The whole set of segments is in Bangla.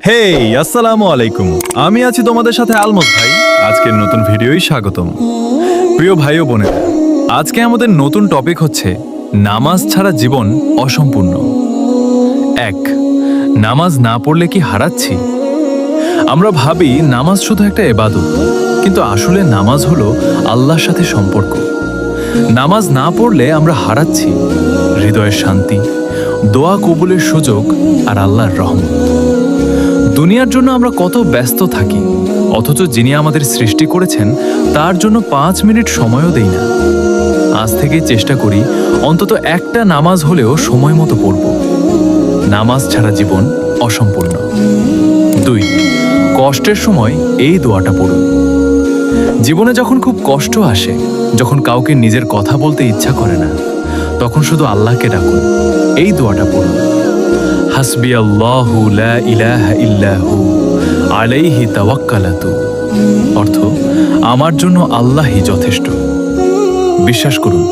হেই আসসালামু আলাইকুম। আমি আছি তোমাদের সাথে আলমজ ভাই। আজকের নতুন ভিডিওই স্বাগতম। প্রিয় ভাই ও বোনেরা, আজকে আমাদের নতুন টপিক হচ্ছে নামাজ ছাড়া জীবন অসম্পূর্ণ। 1. নামাজ না পড়লে কি হারাচ্ছি? আমরা ভাবি নামাজ শুধু একটা ইবাদত, কিন্তু আসলে নামাজ হলো আল্লাহর সাথে সম্পর্ক। নামাজ না পড়লে আমরা হারাচ্ছি হৃদয়ের শান্তি, দোয়া কবুলের সুযোগ আর আল্লাহর রহমত। দুনিয়ার জন্য আমরা কত ব্যস্ত থাকি, অথচ যিনি আমাদের সৃষ্টি করেছেন তার জন্য 5 মিনিট সময়ও দেই না। আজ থেকেই চেষ্টা করি অন্তত একটা নামাজ হলেও সময় মতো পড়ব। নামাজ ছাড়া জীবন অসম্পূর্ণ। 2. কষ্টের সময় এই দোয়াটা পড়ুন। জীবনে যখন খুব কষ্ট আসে, যখন কাউকে নিজের কথা বলতে ইচ্ছা করে না, তখন শুধু আল্লাহকে ডাকুন, এই দোয়াটা পড়ুন। হাসবি আল্লাহু লা ইলাহা ইল্লাহু আলাইহি তাওয়াক্কালাতু। অর্থ, আমার জন্য আল্লাহই যথেষ্ট। বিশ্বাস করুন,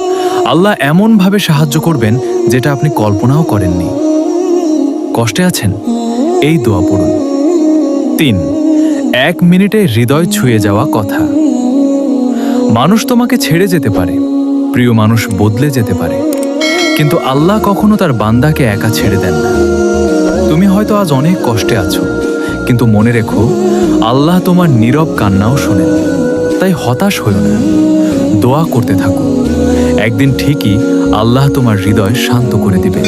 আল্লাহ এমনভাবে সাহায্য করবেন যেটা আপনি কল্পনাও করেননি। কষ্টে আছেন, এই দোয়া পড়ুন। 3. 1 মিনিটে হৃদয় ছুঁয়ে যাওয়া কথা। মানুষ তোমাকে ছেড়ে যেতে পারে, প্রিয় মানুষ বদলে যেতে পারে, কিন্তু আল্লাহ কখনো তার বান্দাকে একা ছেড়ে দেন না। তুমি হয়তো আজ অনেক কষ্টে আছো, কিন্তু মনে রেখো আল্লাহ তোমার নীরব কান্নাও শোনেন। তাই হতাশ হয়ো না, দোয়া করতে থাকো। একদিন ঠিকই আল্লাহ তোমার হৃদয় শান্ত করে দিবে।